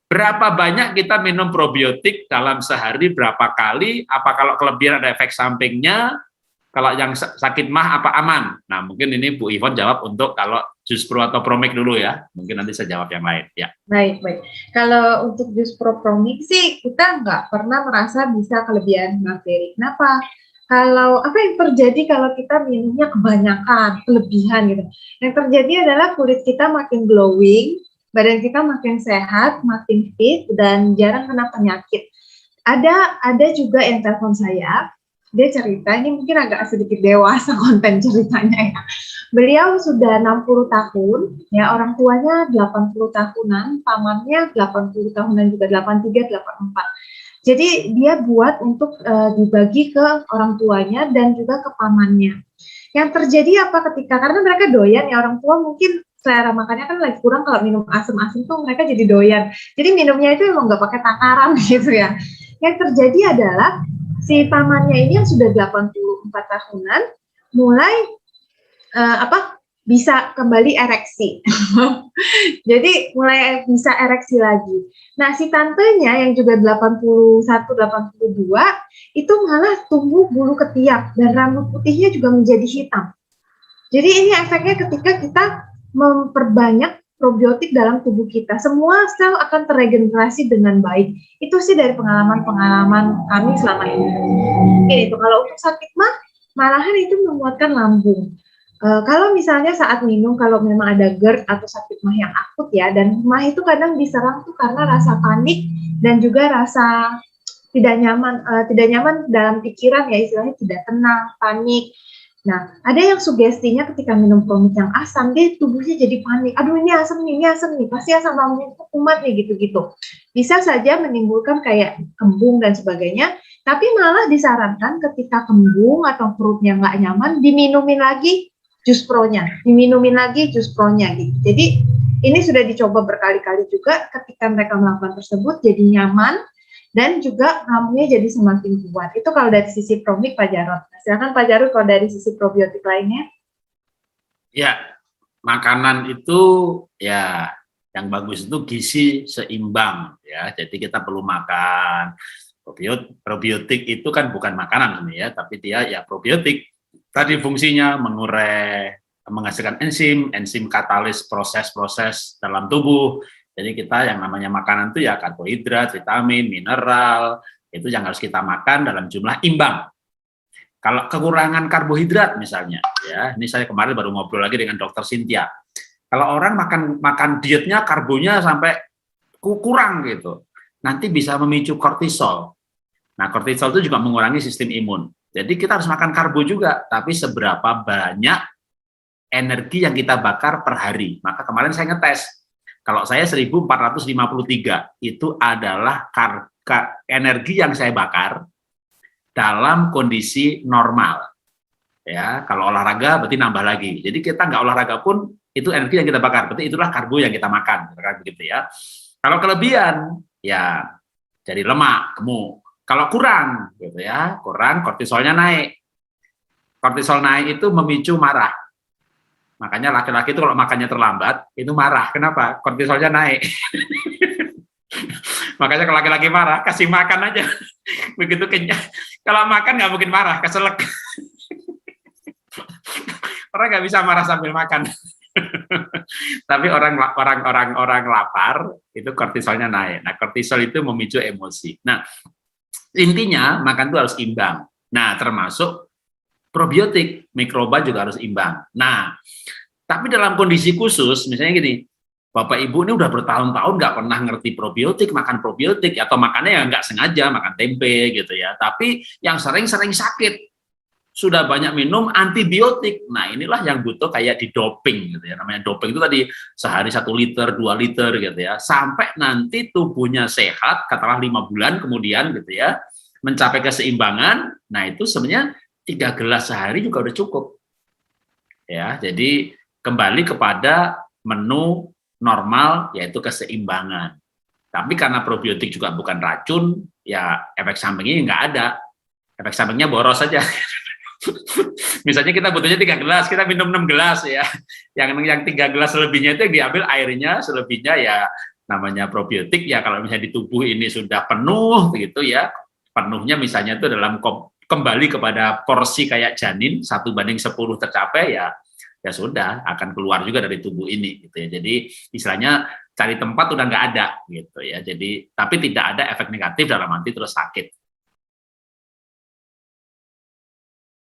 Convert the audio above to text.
Berapa banyak kita minum probiotik dalam sehari, berapa kali, apa kalau kelebihan ada efek sampingnya, kalau yang sakit mah apa aman? Nah, mungkin ini Bu Ivon jawab untuk kalau jus pro atau promik dulu ya. Mungkin nanti saya jawab yang lain. Ya. Baik, baik. Kalau untuk jus propromik sih, kita nggak pernah merasa bisa kelebihan bakteri. Kenapa? Kalau apa yang terjadi kalau kita minumnya kebanyakan, kelebihan gitu. Yang terjadi adalah kulit kita makin glowing, badan kita makin sehat, makin fit, dan jarang kena penyakit. Ada juga yang telepon saya, dia cerita, ini mungkin agak sedikit dewasa konten ceritanya ya. Beliau sudah 60 tahun, ya orang tuanya 80 tahunan, pamannya 80 tahunan juga, 83, 84. Jadi dia buat untuk dibagi ke orang tuanya dan juga ke pamannya. Yang terjadi apa ketika, karena mereka doyan ya, orang tua mungkin selera makannya kan lagi kurang, kalau minum asam-asam tuh mereka jadi doyan. Jadi minumnya itu emang nggak pakai takaran gitu ya. Yang terjadi adalah si pamannya ini yang sudah 84 tahunan mulai bisa kembali ereksi. Jadi mulai bisa ereksi lagi. Nah, si tantenya yang juga 81, 82 itu malah tumbuh bulu ketiak dan rambut putihnya juga menjadi hitam. Jadi ini efeknya ketika kita memperbanyak probiotik dalam tubuh kita. Semua sel akan terregenerasi dengan baik. Itu sih dari pengalaman-pengalaman kami selama ini. Itu kalau untuk sakit mah, malahan itu menguatkan lambung. Kalau misalnya saat minum, kalau memang ada GERD atau sakit mah yang akut ya, dan mah itu kadang diserang tuh karena rasa panik dan juga rasa tidak nyaman dalam pikiran ya, istilahnya tidak tenang, panik. Nah, ada yang sugestinya ketika minum promik yang asam, dia tubuhnya jadi panik. Aduh, ini asam nih, pasti asam lambung kumat nih, gitu-gitu. Bisa saja menimbulkan kayak kembung dan sebagainya, tapi malah disarankan ketika kembung atau perutnya nggak nyaman, diminumin lagi jus pro-nya, gitu. Jadi ini sudah dicoba berkali-kali juga, ketika mereka melakukan tersebut jadi nyaman dan juga lambungnya jadi semakin kuat. Itu kalau dari sisi promik, Pak Jarod. Silakan Pak Jarod kalau dari sisi probiotik lainnya. Ya, makanan itu ya yang bagus itu gizi seimbang ya. Jadi kita perlu makan probiotik itu kan bukan makanan sebenarnya, tapi dia ya probiotik. Tadi fungsinya mengurai, menghasilkan enzim katalis proses-proses dalam tubuh. Jadi kita yang namanya makanan itu ya karbohidrat, vitamin, mineral, itu yang harus kita makan dalam jumlah imbang. Kalau kekurangan karbohidrat misalnya, ya, ini saya kemarin baru ngobrol lagi dengan Dokter Cynthia. Kalau orang makan dietnya karbonya sampai kurang gitu, nanti bisa memicu kortisol. Nah, kortisol itu juga mengurangi sistem imun. Jadi kita harus makan karbo juga, tapi seberapa banyak energi yang kita bakar per hari. Maka kemarin saya ngetes, kalau saya 1453, itu adalah energi yang saya bakar dalam kondisi normal. Ya, kalau olahraga berarti nambah lagi. Jadi kita nggak olahraga pun, itu energi yang kita bakar, berarti itulah karbo yang kita makan. Begitu ya. Kalau kelebihan, ya jadi lemak, gemuk. Kalau kurang, gitu ya, kurang kortisolnya naik. Kortisol naik itu memicu marah. Makanya laki-laki itu kalau makannya terlambat, itu marah. Kenapa? Kortisolnya naik. Makanya kalau laki-laki marah, kasih makan aja. Begitu kenyang. Kalau makan nggak mungkin marah, keselak. Orang nggak bisa marah sambil makan. Tapi orang lapar, itu kortisolnya naik. Nah, kortisol itu memicu emosi. Nah, intinya makan itu harus imbang. Nah, termasuk probiotik, mikroba juga harus imbang. Nah, tapi dalam kondisi khusus, misalnya gini, Bapak Ibu ini udah bertahun-tahun nggak pernah ngerti probiotik, makan probiotik, atau makannya ya nggak sengaja, makan tempe gitu ya. Tapi yang sering-sering sakit, sudah banyak minum antibiotik. Nah, inilah yang butuh kayak di doping gitu ya. Namanya doping itu tadi sehari 1 liter, 2 liter gitu ya. Sampai nanti tubuhnya sehat, katakanlah 5 bulan kemudian gitu ya, mencapai keseimbangan. Nah, itu sebenarnya 3 gelas sehari juga udah cukup. Ya, jadi kembali kepada menu normal, yaitu keseimbangan. Tapi karena probiotik juga bukan racun, ya efek sampingnya nggak ada. Efek sampingnya boros saja. Misalnya kita butuhnya 3 gelas, kita minum 6 gelas ya. Yang 3 gelas selebihnya itu yang diambil airnya, selebihnya ya namanya probiotik ya, kalau misalnya di tubuh ini sudah penuh gitu ya, penuhnya misalnya itu dalam kembali kepada porsi kayak janin 1:10 tercapai ya, ya sudah akan keluar juga dari tubuh ini gitu ya. Jadi istilahnya cari tempat udah nggak ada gitu ya. Jadi tapi tidak ada efek negatif dalam arti terus sakit